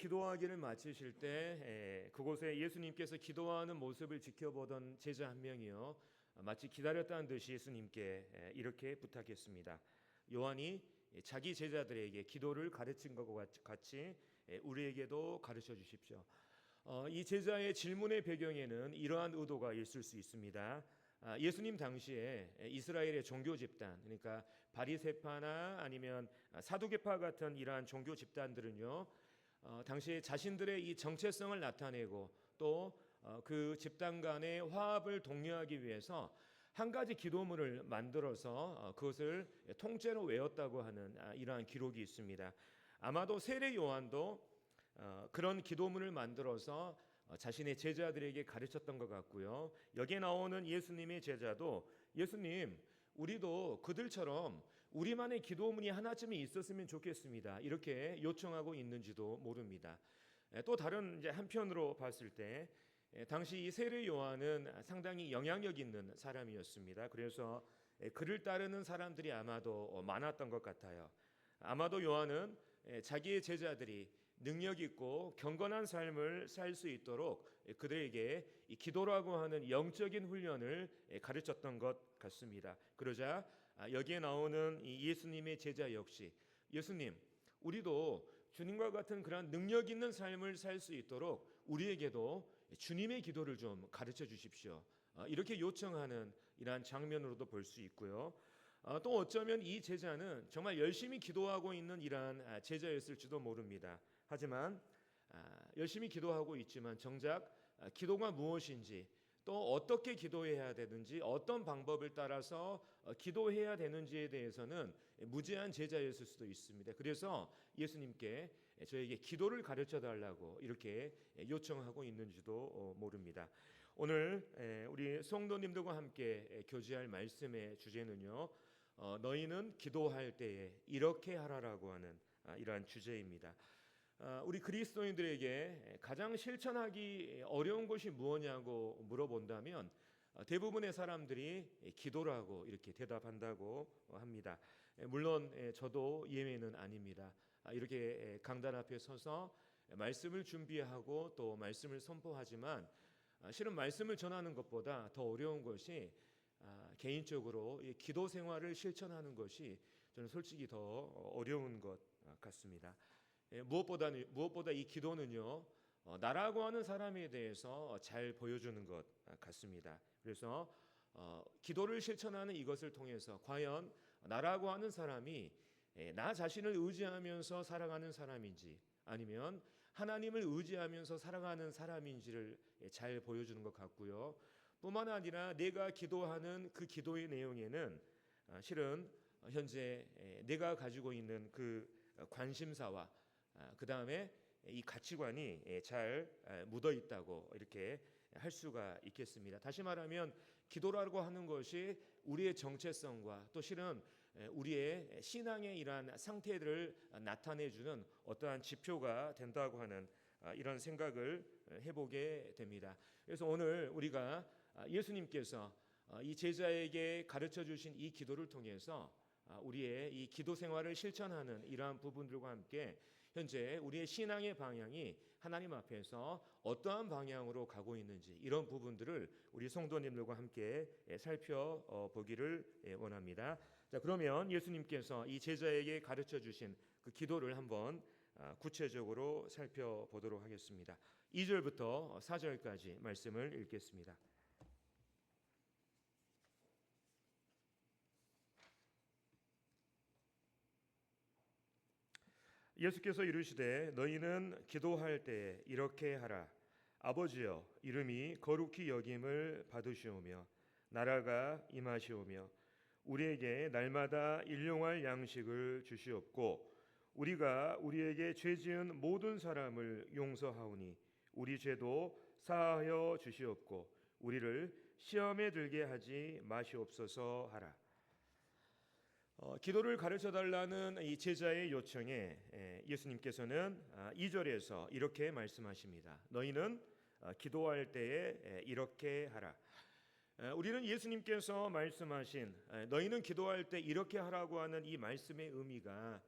기도하기를 마치실 때 그곳에 예수님께서 기도하는 모습을 지켜보던 제자 한 명이요, 마치 기다렸다는 듯이 예수님께 이렇게 부탁했습니다. 요한이 자기 제자들에게 기도를 가르친 것과 같이 우리에게도 가르쳐 주십시오. 이 제자의 질문의 배경에는 이러한 의도가 있을 수 있습니다. 예수님 당시에 이스라엘의 종교 집단, 그러니까 바리새파나 아니면 사두개파 같은 이러한 종교 집단들은요, 당시에 자신들의 이 정체성을 나타내고 또 그 집단 간의 화합을 독려하기 위해서 한 가지 기도문을 만들어서 그것을 통째로 외웠다고 하는 이러한 기록이 있습니다. 아마도 세례 요한도 그런 기도문을 만들어서 자신의 제자들에게 가르쳤던 것 같고요. 여기에 나오는 예수님의 제자도 예수님, 우리도 그들처럼 우리만의 기도문이 하나쯤이 있었으면 좋겠습니다, 이렇게 요청하고 있는지도 모릅니다. 또 다른 이제 한편으로 봤을 때 당시 이 세례 요한은 상당히 영향력 있는 사람이었습니다. 그래서 그를 따르는 사람들이 아마도 많았던 것 같아요. 아마도 요한은 자기의 제자들이 능력 있고 경건한 삶을 살 수 있도록 그들에게 이 기도라고 하는 영적인 훈련을 가르쳤던 것 같습니다. 그러자 여기에 나오는 이 예수님의 제자 역시 예수님, 우리도 주님과 같은 그런 능력 있는 삶을 살 수 있도록 우리에게도 주님의 기도를 좀 가르쳐 주십시오, 이렇게 요청하는 이러한 장면으로도 볼 수 있고요. 또 어쩌면 이 제자는 정말 열심히 기도하고 있는 이러한 제자였을지도 모릅니다. 하지만 열심히 기도하고 있지만 정작 기도가 무엇인지, 또 어떻게 기도해야 되는지, 어떤 방법을 따라서 기도해야 되는지에 대해서는 무지한 제자였을 수도 있습니다. 그래서 예수님께 저에게 기도를 가르쳐 달라고 이렇게 요청하고 있는지도 모릅니다. 오늘 우리 성도님들과 함께 교제할 말씀의 주제는요, 너희는 기도할 때에 이렇게 하라라고 하는 이러한 주제입니다. 우리 그리스도인들에게 가장 실천하기 어려운 것이 무엇이냐고 물어본다면 대부분의 사람들이 기도라고 이렇게 대답한다고 합니다. 물론 저도 예외는 아닙니다. 이렇게 강단 앞에 서서 말씀을 준비하고 또 말씀을 선포하지만 실은 말씀을 전하는 것보다 더 어려운 것이 개인적으로 이 기도 생활을 실천하는 것이 저는 솔직히 더 어려운 것 같습니다. 무엇보다 이 기도는요, 나라고 하는 사람에 대해서 잘 보여주는 것 같습니다. 그래서 기도를 실천하는 이것을 통해서 과연 나라고 하는 사람이 나 자신을 의지하면서 살아가는 사람인지 아니면 하나님을 의지하면서 살아가는 사람인지를 잘 보여주는 것 같고요. 뿐만 아니라 내가 기도하는 그 기도의 내용에는 실은 현재 내가 가지고 있는 그 관심사와 그 다음에 이 가치관이 잘 묻어 있다고 이렇게 할 수가 있겠습니다. 다시 말하면 기도라고 하는 것이 우리의 정체성과 또 실은 우리의 신앙의 이러한 상태를 나타내주는 어떠한 지표가 된다고 하는 이런 생각을 해보게 됩니다. 그래서 오늘 우리가 예수님께서 이 제자에게 가르쳐 주신 이 기도를 통해서 우리의 이 기도 생활을 실천하는 이러한 부분들과 함께 현재 우리의 신앙의 방향이 하나님 앞에서 어떠한 방향으로 가고 있는지 이런 부분들을 우리 성도님들과 함께 살펴보기를 원합니다. 자, 그러면 예수님께서 이 제자에게 가르쳐 주신 그 기도를 한번 구체적으로 살펴보도록 하겠습니다. 2절부터 4절까지 말씀을 읽겠습니다. 예수께서 이르시되 너희는 기도할 때에 이렇게 하라. 아버지여, 이름이 거룩히 여김을 받으시오며 나라가 임하시오며 우리에게 날마다 일용할 양식을 주시옵고 우리가 우리에게 죄 지은 모든 사람을 용서하오니 우리 죄도 사하여 주시옵고 우리를 시험에 들게 하지 마시옵소서 하라. 기도를 가르쳐달라는 이 제자의 요청에 예수님께서는 2절에서 이렇게 말씀하십니다. 너희는 기도할 때에 이렇게 하라. 우리는 예수님께서 말씀하신 너희는 기도할 때 이렇게 하라고 하는 이 말씀의 의미가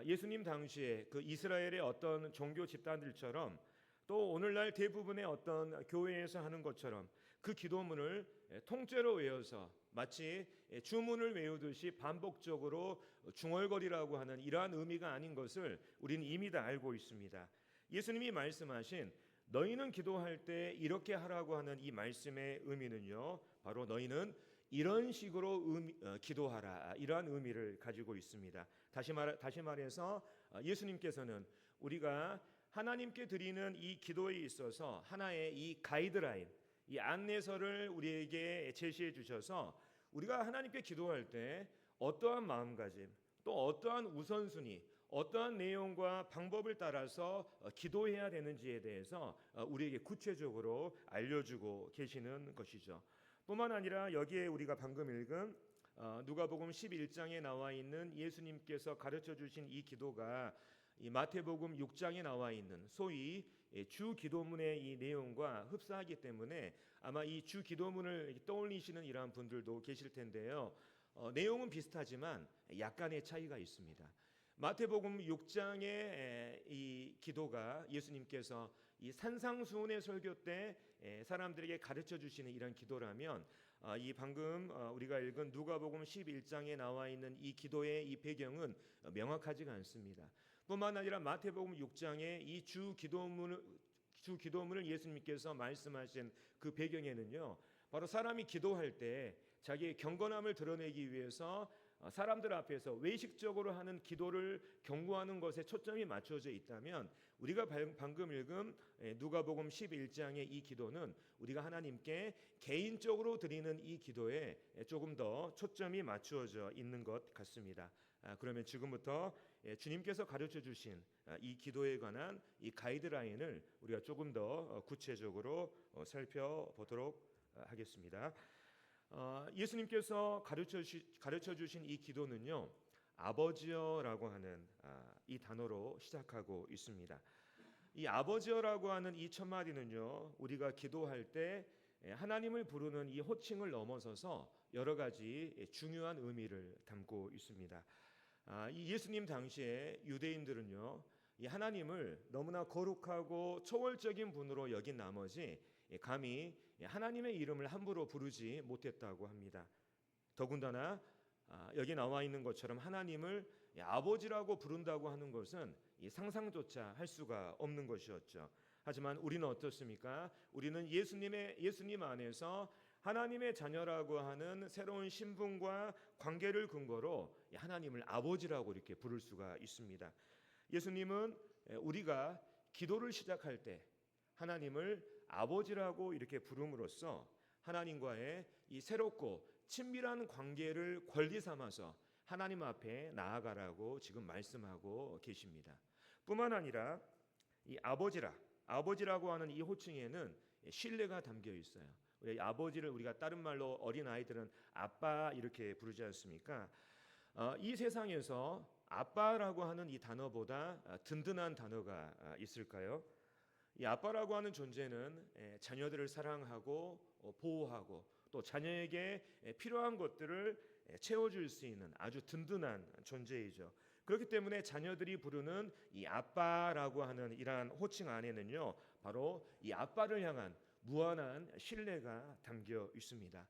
예수님 당시에 그 이스라엘의 어떤 종교 집단들처럼 또 오늘날 대부분의 어떤 교회에서 하는 것처럼 그 기도문을 통째로 외워서 마치 주문을 외우듯이 반복적으로 중얼거리라고 하는 이러한 의미가 아닌 것을 우리는 이미 다 알고 있습니다. 예수님이 말씀하신 너희는 기도할 때 이렇게 하라고 하는 이 말씀의 의미는요, 바로 너희는 이런 식으로 기도하라, 이러한 의미를 가지고 있습니다. 다시 말해서 예수님께서는 우리가 하나님께 드리는 이 기도에 있어서 하나의 이 가이드라인, 이 안내서를 우리에게 제시해 주셔서 우리가 하나님께 기도할 때 어떠한 마음가짐, 또 어떠한 우선순위, 어떠한 내용과 방법을 따라서 기도해야 되는지에 대해서 우리에게 구체적으로 알려주고 계시는 것이죠. 뿐만 아니라 여기에 우리가 방금 읽은 누가복음 11장에 나와 있는 예수님께서 가르쳐 주신 이 기도가 이 마태복음 6장에 나와 있는 소위 주 기도문의 이 내용과 흡사하기 때문에 아마 이 주 기도문을 떠올리시는 이러한 분들도 계실 텐데요. 내용은 비슷하지만 약간의 차이가 있습니다. 마태복음 6장의 이 기도가 예수님께서 이 산상수훈의 설교 때 사람들에게 가르쳐 주시는 이런 기도라면 이 방금 우리가 읽은 누가복음 11장에 나와 있는 이 기도의 이 배경은 명확하지가 않습니다. 뿐만 아니라 마태복음 6장의 이 주 기도문을 예수님께서 말씀하신 그 배경에는요, 바로 사람이 기도할 때 자기의 경건함을 드러내기 위해서 사람들 앞에서 외식적으로 하는 기도를 경고하는 것에 초점이 맞춰져 있다면 우리가 방금 읽은 누가복음 11장의 이 기도는 우리가 하나님께 개인적으로 드리는 이 기도에 조금 더 초점이 맞추어져 있는 것 같습니다. 그러면 지금부터 주님께서 가르쳐 주신 이 기도에 관한 이 가이드라인을 우리가 조금 더 구체적으로 살펴보도록 하겠습니다. 예수님께서 가르쳐 주신 이 기도는요, 아버지여라고 하는 이 단어로 시작하고 있습니다. 이 아버지여라고 하는 이 첫 마디는요, 우리가 기도할 때 하나님을 부르는 이 호칭을 넘어서서 여러 가지 중요한 의미를 담고 있습니다. 이 예수님 당시에 유대인들은요, 이 하나님을 너무나 거룩하고 초월적인 분으로 여긴 나머지 감히 하나님의 이름을 함부로 부르지 못했다고 합니다. 더군다나 여기 나와 있는 것처럼 하나님을 아버지라고 부른다고 하는 것은 상상조차 할 수가 없는 것이었죠. 하지만 우리는 어떻습니까? 우리는 예수님 안에서 하나님의 자녀라고 하는 새로운 신분과 관계를 근거로 하나님을 아버지라고 이렇게 부를 수가 있습니다. 예수님은 우리가 기도를 시작할 때 하나님을 아버지라고 이렇게 부름으로써 하나님과의 이 새롭고 친밀한 관계를 권리 삼아서 하나님 앞에 나아가라고 지금 말씀하고 계십니다. 뿐만 아니라 이 아버지라고 하는 이 호칭에는 신뢰가 담겨 있어요. 우리 아버지를 우리가 다른 말로 어린 아이들은 아빠 이렇게 부르지 않습니까? 이 세상에서 아빠라고 하는 이 단어보다 든든한 단어가 있을까요? 이 아빠라고 하는 존재는 자녀들을 사랑하고 보호하고 또 자녀에게 필요한 것들을 채워줄 수 있는 아주 든든한 존재이죠. 그렇기 때문에 자녀들이 부르는 이 아빠라고 하는 이러한 호칭 안에는요, 바로 이 아빠를 향한 무한한 신뢰가 담겨 있습니다.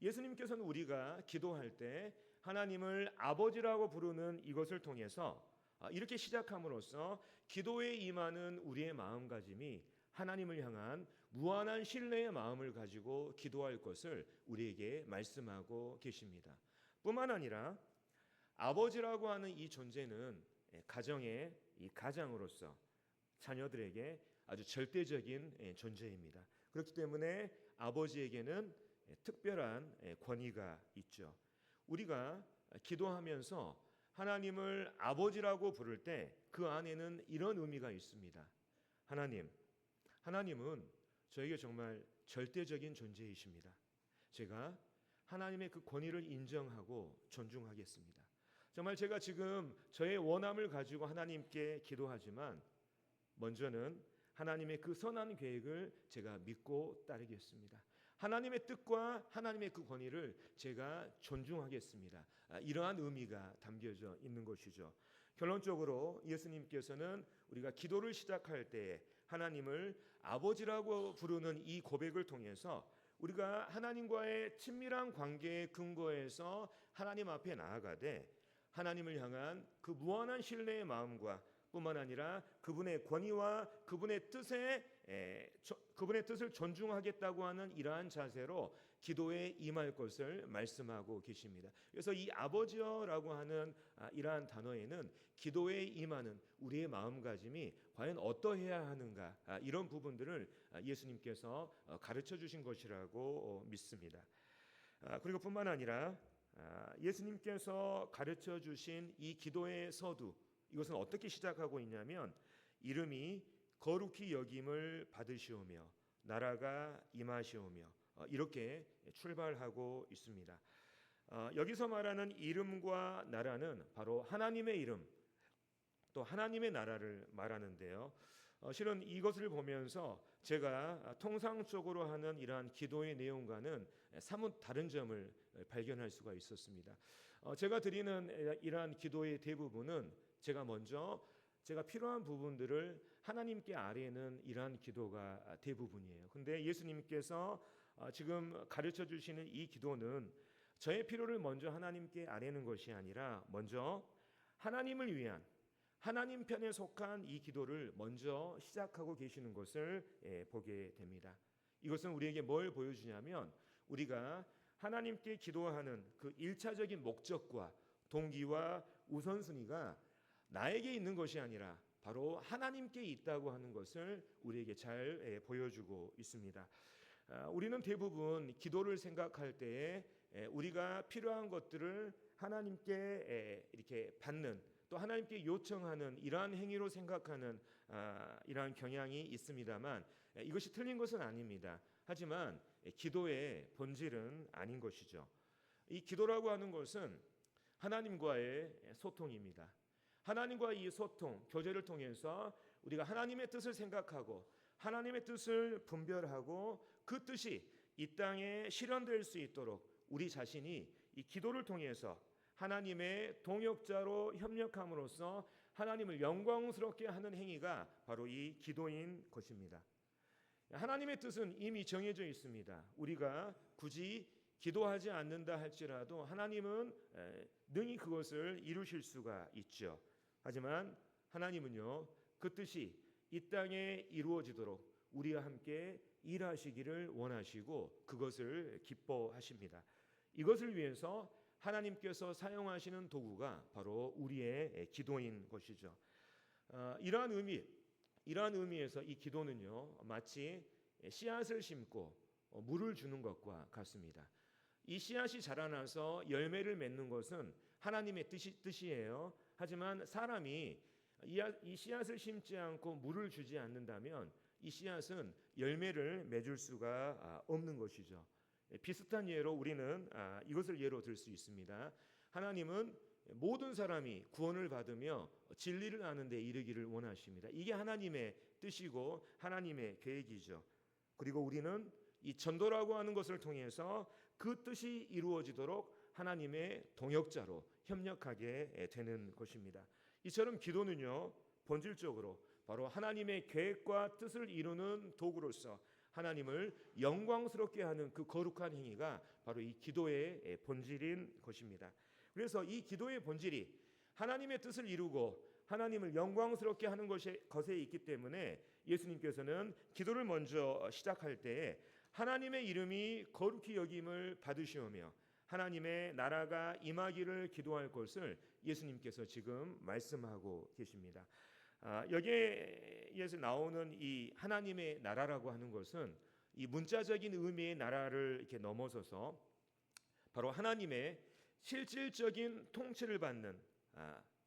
예수님께서는 우리가 기도할 때 하나님을 아버지라고 부르는 이것을 통해서 이렇게 시작함으로써 기도에 임하는 우리의 마음가짐이 하나님을 향한 무한한 신뢰의 마음을 가지고 기도할 것을 우리에게 말씀하고 계십니다. 뿐만 아니라 아버지라고 하는 이 존재는 가정의 이 가장으로서 자녀들에게 아주 절대적인 존재입니다. 그렇기 때문에 아버지에게는 특별한 권위가 있죠. 우리가 기도하면서 하나님을 아버지라고 부를 때 그 안에는 이런 의미가 있습니다. 하나님은 저에게 정말 절대적인 존재이십니다. 제가 하나님의 그 권위를 인정하고 존중하겠습니다. 정말 제가 지금 저의 원함을 가지고 하나님께 기도하지만 먼저는 하나님의 그 선한 계획을 제가 믿고 따르겠습니다. 하나님의 뜻과 하나님의 그 권위를 제가 존중하겠습니다. 이러한 의미가 담겨져 있는 것이죠. 결론적으로 예수님께서는 우리가 기도를 시작할 때에 하나님을 아버지라고 부르는 이 고백을 통해서 우리가 하나님과의 친밀한 관계의 근거에서 하나님 앞에 나아가되 하나님을 향한 그 무한한 신뢰의 마음과 뿐만 아니라 그분의 권위와 그분의 뜻을 존중하겠다고 하는 이러한 자세로 기도에 임할 것을 말씀하고 계십니다. 그래서 이 아버지여라고 하는 이러한 단어에는 기도에 임하는 우리의 마음가짐이 과연 어떠해야 하는가, 이런 부분들을 예수님께서 가르쳐 주신 것이라고 믿습니다. 그리고 뿐만 아니라 예수님께서 가르쳐 주신 이 기도의 서두, 이것은 어떻게 시작하고 있냐면 이름이 거룩히 여김을 받으시오며 나라가 임하시오며 이렇게 출발하고 있습니다. 여기서 말하는 이름과 나라는 바로 하나님의 이름 또 하나님의 나라를 말하는데요. 실은 이것을 보면서 제가 통상적으로 하는 이러한 기도의 내용과는 사뭇 다른 점을 발견할 수가 있었습니다. 제가 드리는 이러한 기도의 대부분은 제가 필요한 부분들을 하나님께 아뢰는 이러한 기도가 대부분이에요. 근데 예수님께서 지금 가르쳐 주시는 이 기도는 저의 필요를 먼저 하나님께 아뢰는 것이 아니라 먼저 하나님을 위한 하나님 편에 속한 이 기도를 먼저 시작하고 계시는 것을 보게 됩니다. 이것은 우리에게 뭘 보여주냐면 우리가 하나님께 기도하는 그 1차적인 목적과 동기와 우선순위가 나에게 있는 것이 아니라 바로 하나님께 있다고 하는 것을 우리에게 잘 보여주고 있습니다. 우리는 대부분 기도를 생각할 때에 우리가 필요한 것들을 하나님께 이렇게 받는 또 하나님께 요청하는 이러한 행위로 생각하는 이러한 경향이 있습니다만 이것이 틀린 것은 아닙니다. 하지만 기도의 본질은 아닌 것이죠. 이 기도라고 하는 것은 하나님과의 소통입니다. 하나님과 이 소통, 교제를 통해서 우리가 하나님의 뜻을 생각하고 하나님의 뜻을 분별하고 그 뜻이 이 땅에 실현될 수 있도록 우리 자신이 이 기도를 통해서 하나님의 동역자로 협력함으로써 하나님을 영광스럽게 하는 행위가 바로 이 기도인 것입니다. 하나님의 뜻은 이미 정해져 있습니다. 우리가 굳이 기도하지 않는다 할지라도 하나님은 능히 그것을 이루실 수가 있죠. 하지만 하나님은요, 그 뜻이 이 땅에 이루어지도록 우리와 함께 일하시기를 원하시고 그것을 기뻐하십니다. 이것을 위해서 하나님께서 사용하시는 도구가 바로 우리의 기도인 것이죠. 이러한 의미에서 이 기도는요, 마치 씨앗을 심고 물을 주는 것과 같습니다. 이 씨앗이 자라나서 열매를 맺는 것은 하나님의 뜻이에요. 하지만 사람이 이 씨앗을 심지 않고 물을 주지 않는다면 이 씨앗은 열매를 맺을 수가 없는 것이죠. 비슷한 예로 우리는 이것을 예로 들 수 있습니다. 하나님은 모든 사람이 구원을 받으며 진리를 아는 데 이르기를 원하십니다. 이게 하나님의 뜻이고 하나님의 계획이죠. 그리고 우리는 이 전도라고 하는 것을 통해서 그 뜻이 이루어지도록 하나님의 동역자로 협력하게 되는 것입니다. 이처럼 기도는요, 본질적으로 바로 하나님의 계획과 뜻을 이루는 도구로서 하나님을 영광스럽게 하는 그 거룩한 행위가 바로 이 기도의 본질인 것입니다. 그래서 이 기도의 본질이 하나님의 뜻을 이루고 하나님을 영광스럽게 하는 것에 있기 때문에 예수님께서는 기도를 먼저 시작할 때에 하나님의 이름이 거룩히 여김을 받으시오며 하나님의 나라가 임하기를 기도할 것을 예수님께서 지금 말씀하고 계십니다. 여기에서 나오는 이 하나님의 나라라고 하는 것은 이 문자적인 의미의 나라를 이렇게 넘어서서 바로 하나님의 실질적인 통치를 받는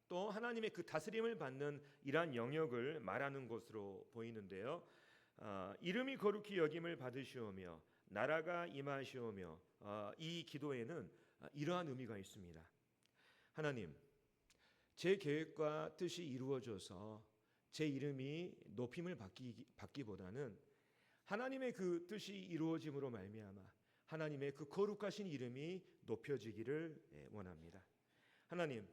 또 하나님의 그 다스림을 받는 이러한 영역을 말하는 것으로 보이는데요. 이름이 거룩히 여김을 받으시오며 나라가 임하시오며 이 기도에는 이러한 의미가 있습니다. 하나님, 제 계획과 뜻이 이루어져서 제 이름이 높임을 받기보다는 하나님의 그 뜻이 이루어짐으로 말미암아 하나님의 그 거룩하신 이름이 높여지기를 원합니다. 하나님,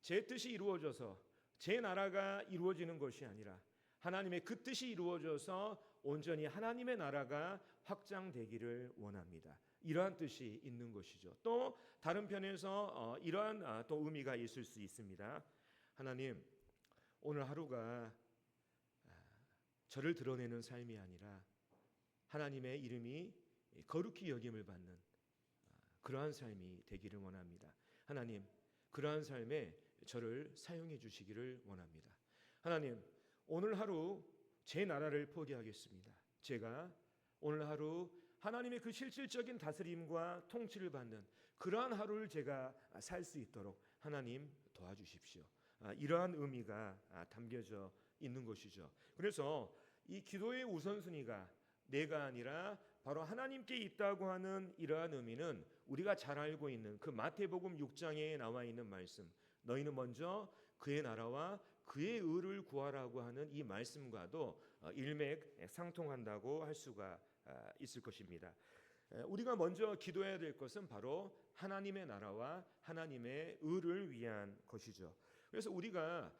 제 뜻이 이루어져서 제 나라가 이루어지는 것이 아니라 하나님의 그 뜻이 이루어져서 온전히 하나님의 나라가 확장되기를 원합니다. 이러한 뜻이 있는 것이죠. 또 다른 편에서 이러한 또 의미가 있을 수 있습니다. 하나님, 오늘 하루가 저를 드러내는 삶이 아니라 하나님의 이름이 거룩히 여김을 받는 그러한 삶이 되기를 원합니다. 하나님, 그러한 삶에 저를 사용해 주시기를 원합니다. 하나님, 오늘 하루 제 나라를 포기하겠습니다. 제가 오늘 하루 하나님의 그 실질적인 다스림과 통치를 받는 그러한 하루를 제가 살 수 있도록 하나님 도와주십시오. 이러한 의미가 담겨져 있는 것이죠. 그래서 이 기도의 우선순위가 내가 아니라 바로 하나님께 있다고 하는 이러한 의미는 우리가 잘 알고 있는 그 마태복음 6장에 나와 있는 말씀, 너희는 먼저 그의 나라와 그의 의를 구하라고 하는 이 말씀과도 일맥상통한다고 할 수가 있을 것입니다. 우리가 먼저 기도해야 될 것은 바로 하나님의 나라와 하나님의 의를 위한 것이죠. 그래서 우리가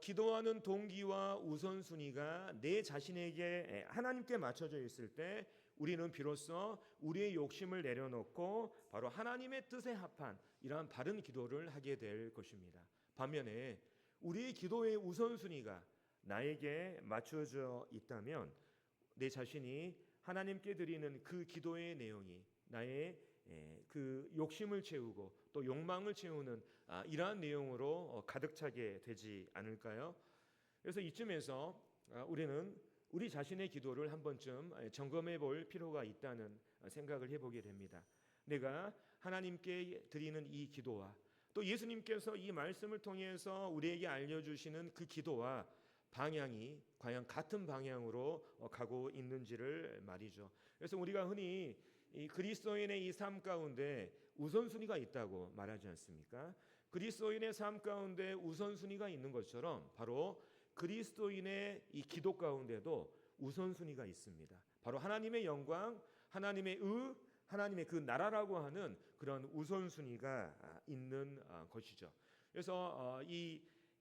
기도하는 동기와 우선순위가 내 자신에게 하나님께 맞춰져 있을 때 우리는 비로소 우리의 욕심을 내려놓고 바로 하나님의 뜻에 합한 이러한 바른 기도를 하게 될 것입니다. 반면에 우리의 기도의 우선순위가 나에게 맞춰져 있다면 내 자신이 하나님께 드리는 그 기도의 내용이 나의 그 욕심을 채우고 또 욕망을 채우는 이러한 내용으로 가득 차게 되지 않을까요? 그래서 이쯤에서 우리는 우리 자신의 기도를 한 번쯤 점검해 볼 필요가 있다는 생각을 해보게 됩니다. 내가 하나님께 드리는 이 기도와 또 예수님께서 이 말씀을 통해서 우리에게 알려주시는 그 기도와 방향이 과연 같은 방향으로 가고 있는지를 말이죠. 그래서 우리가 흔히 이 그리스도인의 이 삶 가운데 우선순위가 있다고 말하지 않습니까? 그리스도인의 삶 가운데 우선순위가 있는 것처럼 바로 그리스도인의 이 기도 가운데도 우선순위가 있습니다. 바로 하나님의 영광, 하나님의 의, 하나님의 그 나라라고 하는 그런 우선순위가 있는 것이죠. 그래서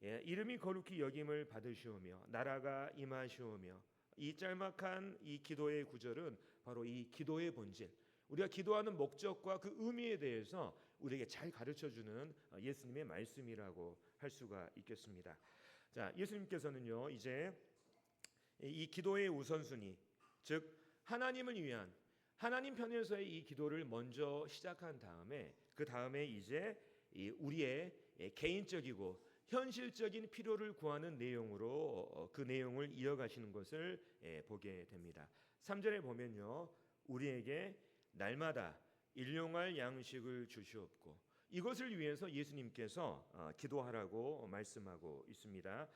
이름이 거룩히 여김을 받으시오며 나라가 임하시오며 이 짤막한 이 기도의 구절은 바로 이 기도의 본질, 우리가 기도하는 목적과 그 의미에 대해서 우리에게 잘 가르쳐주는 예수님의 말씀이라고 할 수가 있겠습니다. 자, 예수님께서는요 이제 이 기도의 우선순위, 즉 하나님을 위한 하나님 편에서의 이 기도를 먼저 시작한 다음에 그 다음에 이제 우리의 개인적이고 현실적인 필요를 구하는 내용으로 그 내용을 이어가시는 것을 보게 됩니다. 3절에 보면요, 우리에게 날마다 일용할 양식을 주시옵고, 이것을 위해서 예수님께서 기도하라고 말씀하고 있습니다.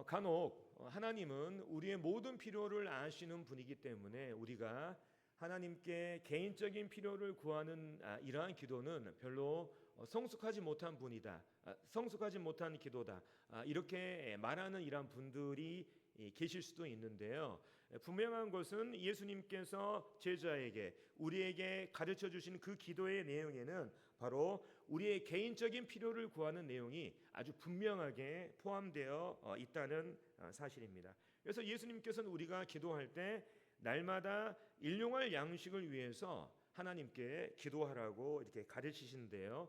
간혹 하나님은 우리의 모든 필요를 아시는 분이기 때문에 우리가 하나님께 개인적인 필요를 구하는 이러한 기도는 별로 성숙하지 못한 분이다, 성숙하지 못한 기도다, 이렇게 말하는 이러한 분들이 계실 수도 있는데요. 분명한 것은 예수님께서 제자에게 우리에게 가르쳐 주신 그 기도의 내용에는 바로 우리의 개인적인 필요를 구하는 내용이 아주 분명하게 포함되어 있다는 사실입니다. 그래서 예수님께서는 우리가 기도할 때 날마다 일용할 양식을 위해서 하나님께 기도하라고 이렇게 가르치신데요.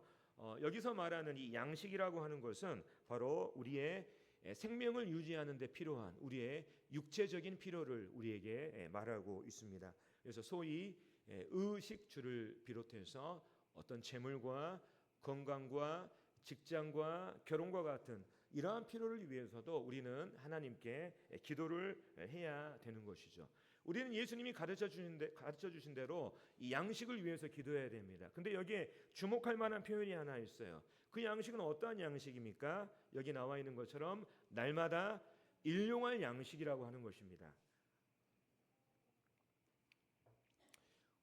여기서 말하는 이 양식이라고 하는 것은 바로 우리의 생명을 유지하는 데 필요한 우리의 육체적인 필요를 우리에게 말하고 있습니다. 그래서 소위 의식주를 비롯해서 어떤 재물과 건강과 직장과 결혼과 같은 이러한 필요를 위해서도 우리는 하나님께 기도를 해야 되는 것이죠. 우리는 예수님이 가르쳐 주신 대로 이 양식을 위해서 기도해야 됩니다. 근데 여기에 주목할 만한 표현이 하나 있어요. 그 양식은 어떠한 양식입니까? 여기 나와 있는 것처럼 날마다 일용할 양식이라고 하는 것입니다.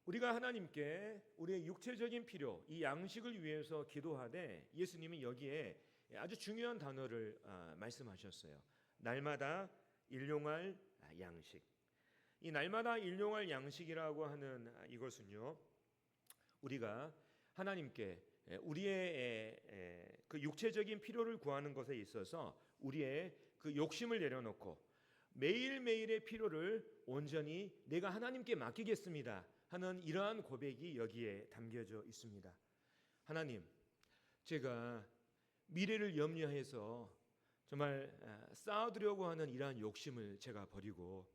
우리가 하나님께 우리의 육체적인 필요, 이 양식을 위해서 기도하되 예수님이 여기에 아주 중요한 단어를 말씀하셨어요. 날마다 일용할 양식. 이 날마다 일용할 양식이라고 하는 이것은요, 우리가 하나님께 우리의 그 육체적인 필요를 구하는 것에 있어서 우리의 그 욕심을 내려놓고 매일매일의 필요를 온전히 내가 하나님께 맡기겠습니다 하는 이러한 고백이 여기에 담겨져 있습니다. 하나님, 제가 미래를 염려해서 정말 쌓아두려고 하는 이러한 욕심을 제가 버리고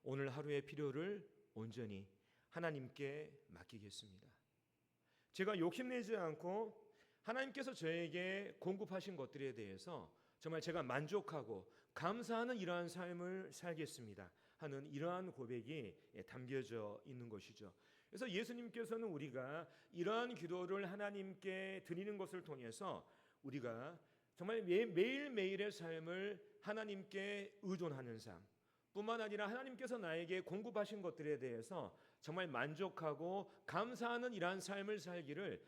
오늘 하루의 필요를 온전히 하나님께 맡기겠습니다. 제가 욕심내지 않고 하나님께서 저에게 공급하신 것들에 대해서 정말 제가 만족하고 감사하는 이러한 삶을 살겠습니다 하는 이러한 고백이 담겨져 있는 것이죠. 그래서 예수님께서는 우리가 이러한 기도를 하나님께 드리는 것을 통해서 우리가 정말 매일매일의 삶을 하나님께 의존하는 삶 뿐만 아니라 하나님께서 나에게 공급하신 것들에 대해서 정말 만족하고 감사하는 이러한 삶을 살기를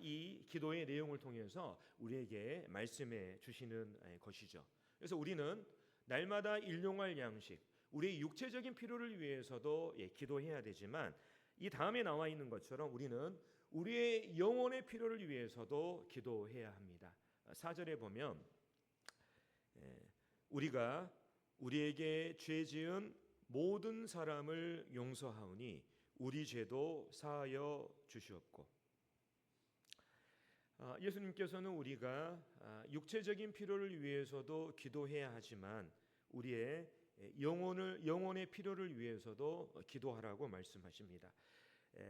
이 기도의 내용을 통해서 우리에게 말씀해 주시는 것이죠. 그래서 우리는 날마다 일용할 양식, 우리의 육체적인 필요를 위해서도 기도해야 되지만 이 다음에 나와 있는 것처럼 우리는 우리의 영혼의 필요를 위해서도 기도해야 합니다. 4절에 보면 우리가 우리에게 죄 지은 모든 사람을 용서하오니 우리 죄도 사하여 주시옵고. 예수님께서는 우리가 육체적인 필요를 위해서도 기도해야 하지만 우리의 영혼의 필요를 위해서도 기도하라고 말씀하십니다.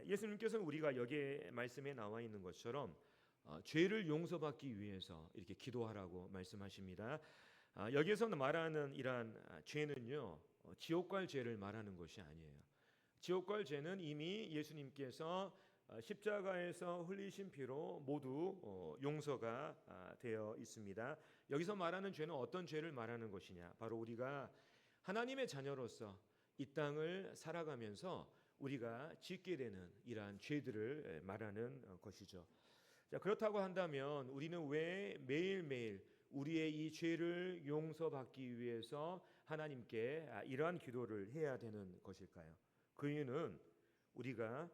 예수님께서는 우리가 여기에 말씀에 나와 있는 것처럼 죄를 용서받기 위해서 이렇게 기도하라고 말씀하십니다. 여기서 말하는 이러한 죄는요, 지옥 갈 죄를 말하는 것이 아니에요. 지옥 갈 죄는 이미 예수님께서 십자가에서 흘리신 피로 모두 용서가 되어 있습니다. 여기서 말하는 죄는 어떤 죄를 말하는 것이냐? 바로 우리가 하나님의 자녀로서 이 땅을 살아가면서 우리가 짓게 되는 이러한 죄들을 말하는 것이죠. 자, 그렇다고 한다면 우리는 왜 매일매일 우리의 이 죄를 용서받기 위해서 하나님께 이러한 기도를 해야 되는 것일까요? 그 이유는 우리가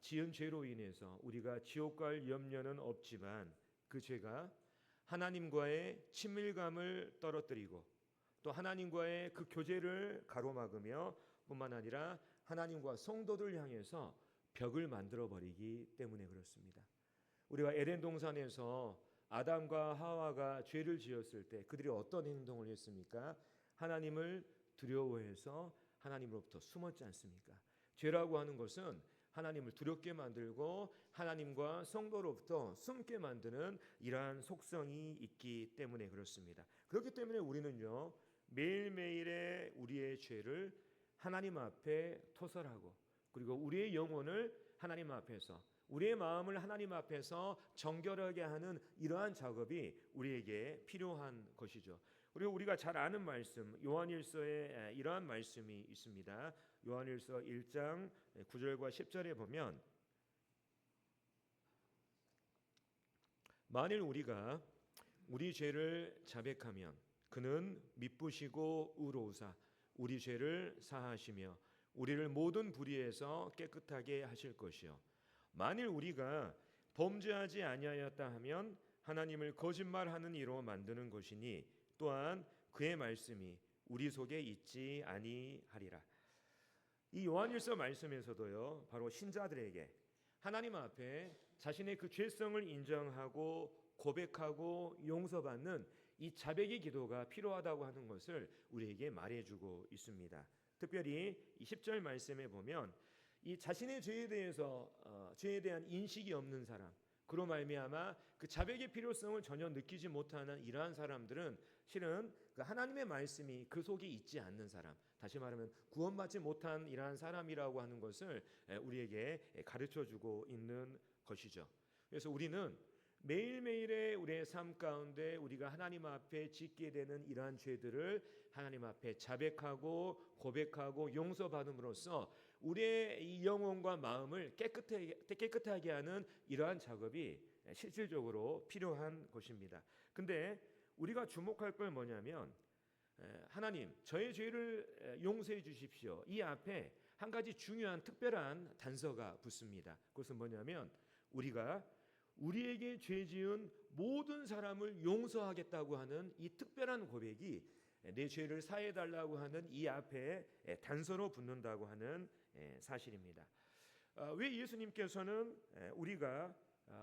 지은 죄로 인해서 우리가 지옥 갈 염려는 없지만 그 죄가 하나님과의 친밀감을 떨어뜨리고 또 하나님과의 그 교제를 가로막으며 뿐만 아니라 하나님과 성도들 향해서 벽을 만들어 버리기 때문에 그렇습니다. 우리가 에덴 동산에서 아담과 하와가 죄를 지었을 때 그들이 어떤 행동을 했습니까? 하나님을 두려워해서 하나님으로부터 숨었지 않습니까? 죄라고 하는 것은 하나님을 두렵게 만들고 하나님과 성도로부터 숨게 만드는 이러한 속성이 있기 때문에 그렇습니다. 그렇기 때문에 우리는요, 매일매일의 우리의 죄를 하나님 앞에 토설하고 그리고 우리의 영혼을 하나님 앞에서 우리의 마음을 하나님 앞에서 정결하게 하는 이러한 작업이 우리에게 필요한 것이죠. 그리고 우리가 잘 아는 말씀 요한일서에 이러한 말씀이 있습니다. 요한일서 1장 9절과 10절에 보면 만일 우리가 우리 죄를 자백하면 그는 미쁘시고 의로우사 우리 죄를 사하시며 우리를 모든 불의에서 깨끗하게 하실 것이요 만일 우리가 범죄하지 아니하였다 하면 하나님을 거짓말하는 이로 만드는 것이니 또한 그의 말씀이 우리 속에 있지 아니하리라. 이 요한일서 말씀에서도요, 바로 신자들에게 하나님 앞에 자신의 그 죄성을 인정하고 고백하고 용서받는 이 자백의 기도가 필요하다고 하는 것을 우리에게 말해주고 있습니다. 특별히 이 10절 말씀에 보면 이 자신의 죄에 대해서 죄에 대한 인식이 없는 사람, 그로 말미암아 그 자백의 필요성을 전혀 느끼지 못하는 이러한 사람들은 실은 그 하나님의 말씀이 그 속에 있지 않는 사람, 다시 말하면 구원받지 못한 이러한 사람이라고 하는 것을 우리에게 가르쳐주고 있는 것이죠. 그래서 우리는 매일매일의 우리의 삶 가운데 우리가 하나님 앞에 짓게 되는 이러한 죄들을 하나님 앞에 자백하고 고백하고 용서받음으로써 우리의 이 영혼과 마음을 깨끗하게 하는 이러한 작업이 실질적으로 필요한 것입니다. 근데 우리가 주목할 건 뭐냐면 하나님 저의 죄를 용서해 주십시오. 이 앞에 한 가지 중요한 특별한 단서가 붙습니다. 그것은 뭐냐면 우리가 우리에게 죄 지은 모든 사람을 용서하겠다고 하는 이 특별한 고백이 내 죄를 사해 달라고 하는 이 앞에 단서로 붙는다고 하는 사실입니다. 왜 예수님께서는 우리가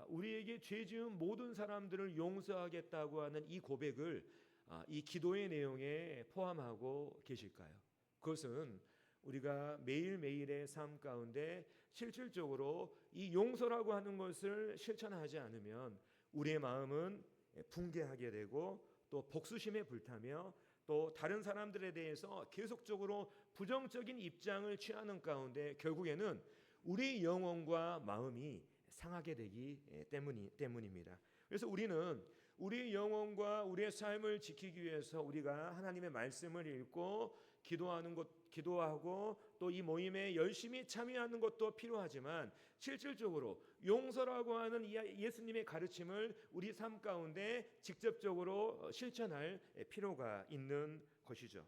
우리에게 죄 지은 모든 사람들을 용서하겠다고 하는 이 고백을 이 기도의 내용에 포함하고 계실까요? 그것은 우리가 매일매일의 삶 가운데 실질적으로 이 용서라고 하는 것을 실천하지 않으면 우리의 마음은 붕괴하게 되고 또 복수심에 불타며 또 다른 사람들에 대해서 계속적으로 부정적인 입장을 취하는 가운데 결국에는 우리 영혼과 마음이 상하게 되기 때문입니다. 그래서 우리는 우리 영혼과 우리의 삶을 지키기 위해서 우리가 하나님의 말씀을 읽고 기도하고 또 이 모임에 열심히 참여하는 것도 필요하지만 실질적으로 용서라고 하는 예수님의 가르침을 우리 삶 가운데 직접적으로 실천할 필요가 있는 것이죠.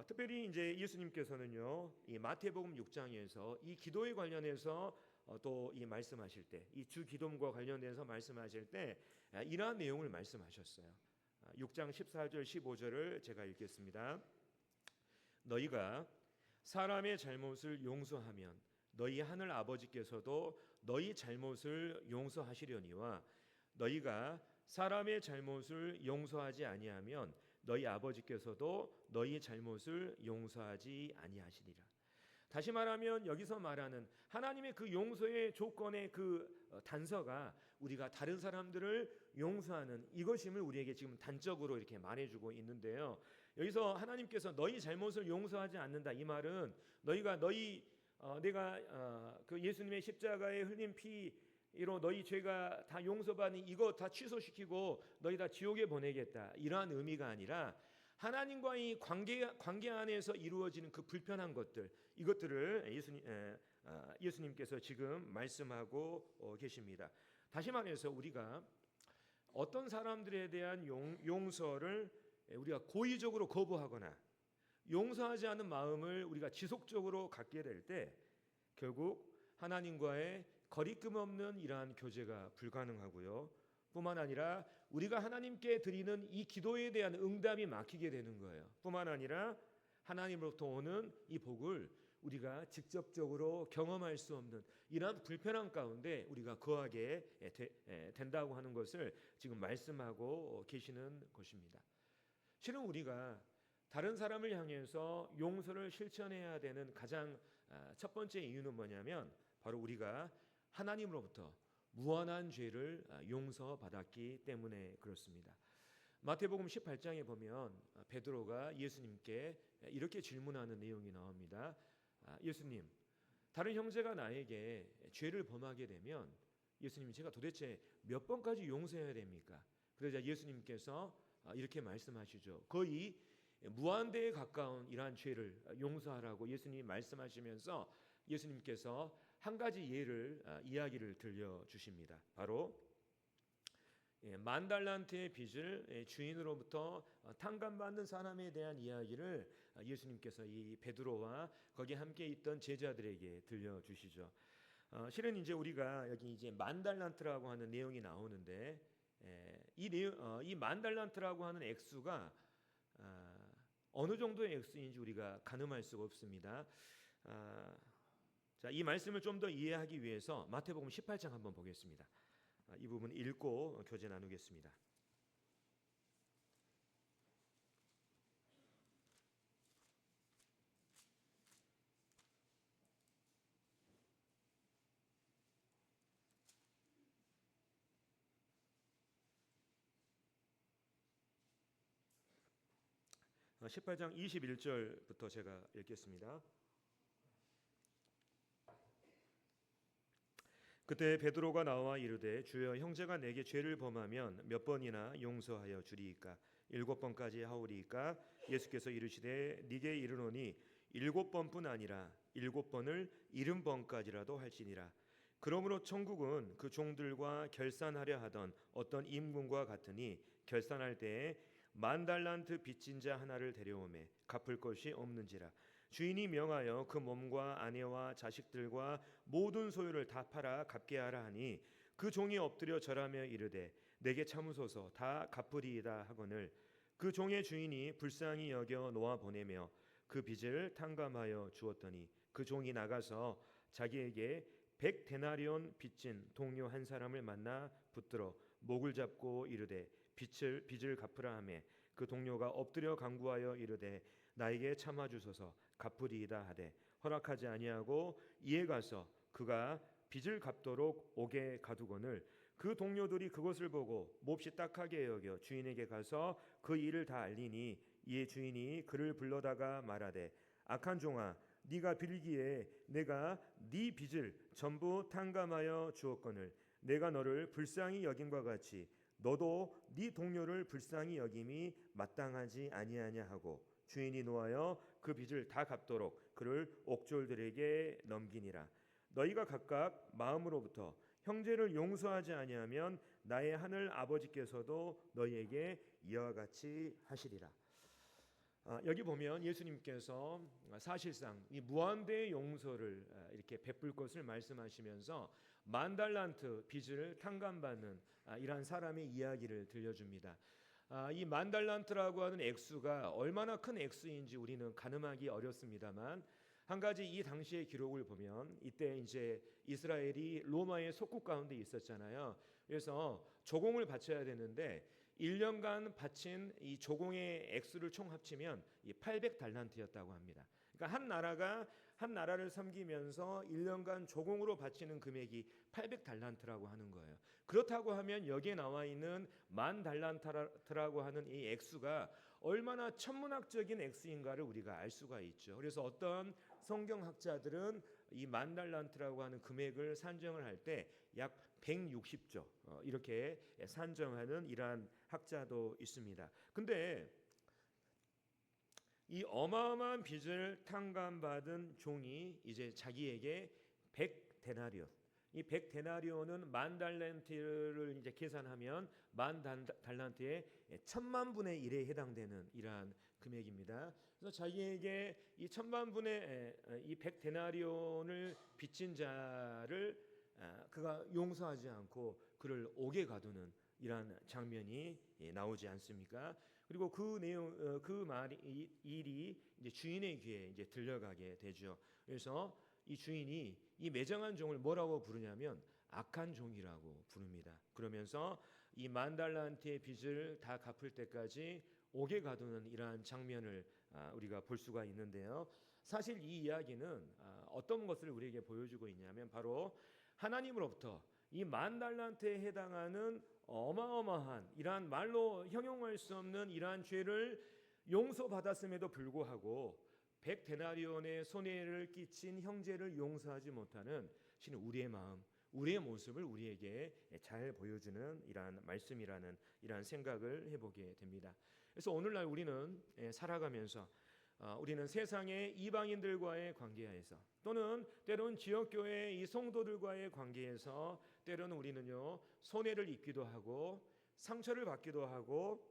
특별히 이제 예수님께서는요, 이 마태복음 6장에서 이 기도에 관련해서 또 이 말씀하실 때, 이 주 기도과 관련해서 말씀하실 때 이러한 내용을 말씀하셨어요. 6장 14절 15절을 제가 읽겠습니다. 너희가 사람의 잘못을 용서하면 너희 하늘 아버지께서도 너희 잘못을 용서하시려니와 너희가 사람의 잘못을 용서하지 아니하면 너희 아버지께서도 너희 잘못을 용서하지 아니하시리라. 다시 말하면 여기서 말하는 하나님의 그 용서의 조건의 그 단서가 우리가 다른 사람들을 용서하는 이것임을 우리에게 지금 단적으로 이렇게 말해주고 있는데요. 여기서 하나님께서 너희 잘못을 용서하지 않는다, 이 말은 내가 그 예수님의 십자가에 흘린 피로 너희 죄가 다 용서받니 이거 다 취소시키고 너희 다 지옥에 보내겠다, 이러한 의미가 아니라 하나님과의 관계 안에서 이루어지는 그 불편한 것들, 이것들을 예수님께서 지금 말씀하고 계십니다. 다시 말해서 우리가 어떤 사람들에 대한 용서를 우리가 고의적으로 거부하거나 용서하지 않은 마음을 우리가 지속적으로 갖게 될 때 결국 하나님과의 거리낌 없는 이러한 교제가 불가능하고요. 뿐만 아니라 우리가 하나님께 드리는 이 기도에 대한 응답이 막히게 되는 거예요. 뿐만 아니라 하나님으로부터 오는 이 복을 우리가 직접적으로 경험할 수 없는 이러한 불편함 가운데 우리가 거하게 된다고 하는 것을 지금 말씀하고 계시는 것입니다. 실은 우리가 다른 사람을 향해서 용서를 실천해야 되는 가장 첫 번째 이유는 뭐냐면 바로 우리가 하나님으로부터 무한한 죄를 용서받았기 때문에 그렇습니다. 마태복음 18장에 보면 베드로가 예수님께 이렇게 질문하는 내용이 나옵니다. 예수님, 다른 형제가 나에게 죄를 범하게 되면 예수님, 제가 도대체 몇 번까지 용서해야 됩니까? 그러자 예수님께서 이렇게 말씀하시죠. 거의 무한대에 가까운 이러한 죄를 용서하라고 예수님이 말씀하시면서 예수님께서 한 가지 예를 이야기를 들려주십니다. 바로 10,000달란트의 빚을 주인으로부터 탕감받는 사람에 대한 이야기를 예수님께서 이 베드로와 거기에 함께 있던 제자들에게 들려주시죠. 실은 이제 우리가 여기 이제 10,000달란트라고 하는 내용이 나오는데 이 10,000달란트라고 하는 액수가 어느 정도의 액수인지 우리가 가늠할 수가 없습니다. 자, 이 말씀을 좀 더 이해하기 위해서 마태복음 18장 한번 보겠습니다. 이 부분 읽고 교제 나누겠습니다. 어, 18장 21절부터 제가 읽겠습니다. 그때 베드로가 나와 이르되 주여, 형제가 내게 죄를 범하면 몇 번이나 용서하여 주리이까? 7번까지 하오리이까? 예수께서 이르시되 네게 이르노니 7번뿐 아니라 7번을 70번까지라도 할지니라. 그러므로 천국은 그 종들과 결산하려 하던 어떤 임금과 같으니 결산할 때에 10,000달란트 빚진 자 하나를 데려오매 갚을 것이 없는지라. 주인이 명하여 그 몸과 아내와 자식들과 모든 소유를 다 팔아 갚게 하라 하니 그 종이 엎드려 절하며 이르되 내게 참으소서 다 갚으리이다 하거늘 그 종의 주인이 불쌍히 여겨 놓아 보내며 그 빚을 탕감하여 주었더니 그 종이 나가서 자기에게 100데나리온 빚진 동료 한 사람을 만나 붙들어 목을 잡고 이르되 빚을 갚으라 하매 그 동료가 엎드려 간구하여 이르되 나에게 참아 주소서 갚으리이다 하되 허락하지 아니하고 이에 가서 그가 빚을 갚도록 옥에 가두거늘 그 동료들이 그것을 보고 몹시 딱하게 여겨 주인에게 가서 그 일을 다 알리니 이에 주인이 그를 불러다가 말하되 악한 종아 네가 빌기에 내가 네 빚을 전부 탕감하여 주었거늘 내가 너를 불쌍히 여김과 같이 너도 네 동료를 불쌍히 여김이 마땅하지 아니하냐 하고 주인이 노하여 그 빚을 다 갚도록 그를 옥졸들에게 넘기니라. 너희가 각각 마음으로부터 형제를 용서하지 아니하면 나의 하늘 아버지께서도 너희에게 이와 같이 하시리라. 여기 보면 예수님께서 사실상 이 무한대의 용서를 이렇게 베풀 것을 말씀하시면서 만달란트 빚을 탕감받는 이러한 사람의 이야기를 들려줍니다. 이 만달란트라고 하는 액수가 얼마나 큰 액수인지 우리는 가늠하기 어렵습니다만 한 가지 이 당시의 기록을 보면 이때 이제 이스라엘이 로마의 속국 가운데 있었잖아요. 그래서 조공을 바쳐야 되는데 1년간 바친 이 조공의 액수를 총 합치면 800달란트였다고 합니다. 그러니까 한 나라를 섬기면서 1년간 조공으로 바치는 금액이 800달란트라고 하는 거예요. 그렇다고 하면 여기에 나와 있는 10,000달란트라고 하는 이 액수가 얼마나 천문학적인 액수인가를 우리가 알 수가 있죠. 그래서 어떤 성경학자들은 이 10,000달란트라고 하는 금액을 산정을 할 때 약 160조 이렇게 산정하는 이러한 학자도 있습니다. 근데 이 어마어마한 빚을 탕감받은 종이 이제 자기에게 100데나리온, 이 100데나리온은 10,000달란트를 이제 계산하면 10,000달란트의 10,000,000분의 1에 해당되는 이러한 금액입니다. 그래서 자기에게 이 10,000,000분의 이 100데나리온을 빚진 자를 그가 용서하지 않고 그를 옥에 가두는 이러한 장면이 나오지 않습니까? 그리고 그 일이 이제 주인의 귀에 이제 들려가게 되죠. 그래서 이 주인이 이 매정한 종을 뭐라고 부르냐면 악한 종이라고 부릅니다. 그러면서 이 10,000달란트의 빚을 다 갚을 때까지 옥에 가두는 이러한 장면을 우리가 볼 수가 있는데요. 사실 이 이야기는 어떤 것을 우리에게 보여주고 있냐면 바로 하나님으로부터 이 10,000달란트에 해당하는 어마어마한 이러한 말로 형용할 수 없는 이러한 죄를 용서받았음에도 불구하고 100데나리온의 손해를 끼친 형제를 용서하지 못하는 신은 우리의 마음, 우리의 모습을 우리에게 잘 보여주는 이러한 말씀이라는 이러한 생각을 해보게 됩니다. 그래서 오늘날 우리는 살아가면서 우리는 세상의 이방인들과의 관계에서 또는 때로는 지역교회 이 성도들과의 관계에서 때로는 우리는요 손해를 입기도 하고 상처를 받기도 하고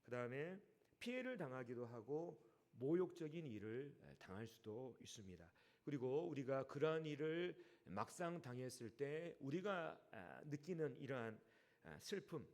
그 다음에 피해를 당하기도 하고 모욕적인 일을 당할 수도 있습니다. 그리고 우리가 그러한 일을 막상 당했을 때 우리가 느끼는 이러한 슬픔,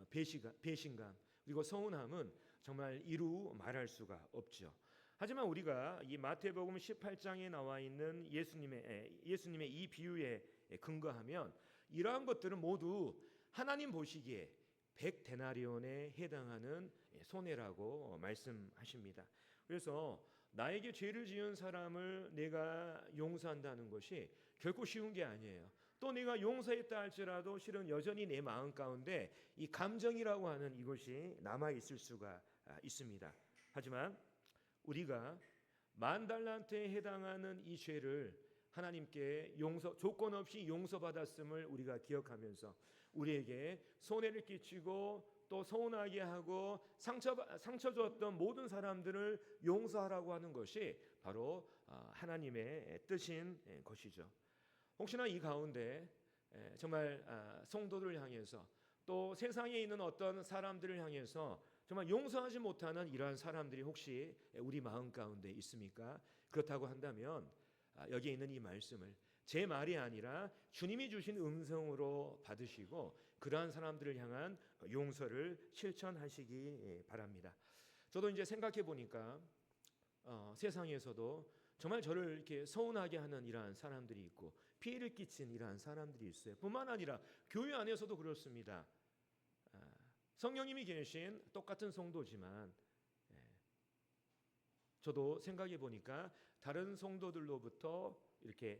배신감 그리고 서운함은 정말 이루 말할 수가 없죠. 하지만 우리가 이 마태복음 18장에 나와 있는 예수님의 이 비유에 근거하면 이러한 것들은 모두 하나님 보시기에 100데나리온에 해당하는 손해라고 말씀하십니다. 그래서 나에게 죄를 지은 사람을 내가 용서한다는 것이 결코 쉬운 게 아니에요. 또 내가 용서했다 할지라도 실은 여전히 내 마음 가운데 이 감정이라고 하는 이것이 남아 있을 수가 있습니다. 하지만 우리가 10,000달란트에 해당하는 이 죄를 하나님께 조건 없이 용서받았음을 우리가 기억하면서 우리에게 손해를 끼치고 또 서운하게 하고 상처 줬던 모든 사람들을 용서하라고 하는 것이 바로 하나님의 뜻인 것이죠. 혹시나 이 가운데 정말 성도들을 향해서 또 세상에 있는 어떤 사람들을 향해서 정말 용서하지 못하는 이러한 사람들이 혹시 우리 마음 가운데 있습니까? 그렇다고 한다면 여기에 있는 이 말씀을 제 말이 아니라 주님이 주신 음성으로 받으시고 그러한 사람들을 향한 용서를 실천하시기 바랍니다. 저도 이제 생각해 보니까 세상에서도 정말 저를 이렇게 서운하게 하는 이러한 사람들이 있고 피해를 끼친 이러한 사람들이 있어요. 뿐만 아니라 교회 안에서도 그렇습니다. 성령님이 계신 똑같은 성도지만 저도 생각해 보니까 다른 성도들로부터 이렇게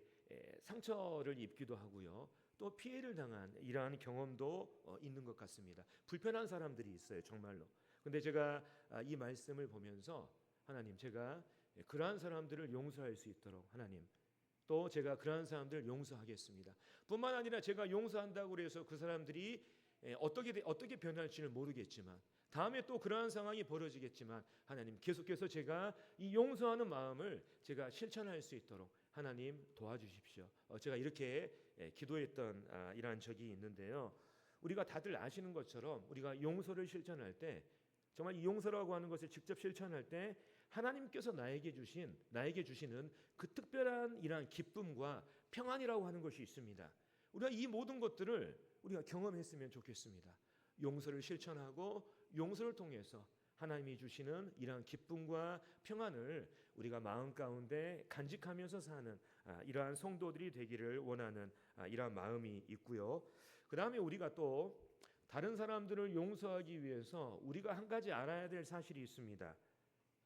상처를 입기도 하고요. 또 피해를 당한 이러한 경험도 있는 것 같습니다. 불편한 사람들이 있어요, 정말로. 근데 제가 이 말씀을 보면서 하나님, 제가 그러한 사람들을 용서할 수 있도록 하나님, 또 제가 그러한 사람들을 용서하겠습니다. 뿐만 아니라 제가 용서한다고 해서 그 사람들이 어떻게 변할지는 모르겠지만 다음에 또 그러한 상황이 벌어지겠지만 하나님, 계속해서 제가 이 용서하는 마음을 제가 실천할 수 있도록 하나님 도와주십시오. 제가 이렇게 기도했던 이러한 적이 있는데요. 우리가 다들 아시는 것처럼 우리가 용서를 실천할 때, 정말 이 용서라고 하는 것을 직접 실천할 때 하나님께서 나에게 주시는 그 특별한 이러한 기쁨과 평안이라고 하는 것이 있습니다. 우리가 이 모든 것들을 우리가 경험했으면 좋겠습니다. 용서를 실천하고 용서를 통해서 하나님이 주시는 이러한 기쁨과 평안을 우리가 마음 가운데 간직하면서 사는 이러한 성도들이 되기를 원하는 이러한 마음이 있고요. 그 다음에 우리가 또 다른 사람들을 용서하기 위해서 우리가 한 가지 알아야 될 사실이 있습니다.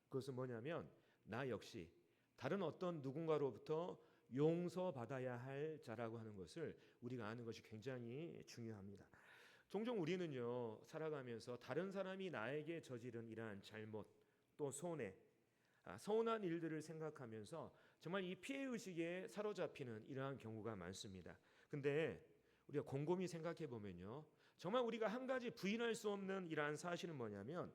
그것은 뭐냐면 나 역시 다른 어떤 누군가로부터 용서받아야 할 자라고 하는 것을 우리가 아는 것이 굉장히 중요합니다. 종종 우리는요, 살아가면서 다른 사람이 나에게 저지른 이러한 잘못, 또 손해, 서운한 일들을 생각하면서 정말 이 피해의식에 사로잡히는 이러한 경우가 많습니다. 근데 우리가 곰곰이 생각해 보면요, 정말 우리가 한 가지 부인할 수 없는 이러한 사실은 뭐냐면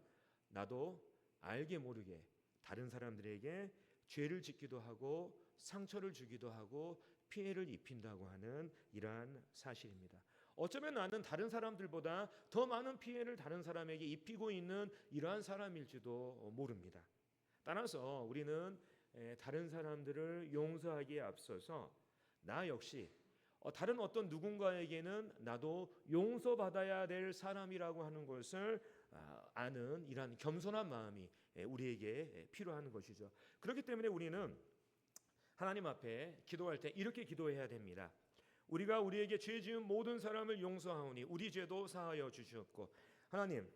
나도 알게 모르게 다른 사람들에게 죄를 짓기도 하고 상처를 주기도 하고 피해를 입힌다고 하는 이러한 사실입니다. 어쩌면 나는 다른 사람들보다 더 많은 피해를 다른 사람에게 입히고 있는 이러한 사람일지도 모릅니다. 따라서 우리는 다른 사람들을 용서하기에 앞서서 나 역시 다른 어떤 누군가에게는 나도 용서받아야 될 사람이라고 하는 것을 아는 이러한 겸손한 마음이 우리에게 필요한 것이죠. 그렇기 때문에 우리는 하나님 앞에 기도할 때 이렇게 기도해야 됩니다. 우리가 우리에게 죄 지은 모든 사람을 용서하오니 우리 죄도 사하여 주시옵고, 하나님,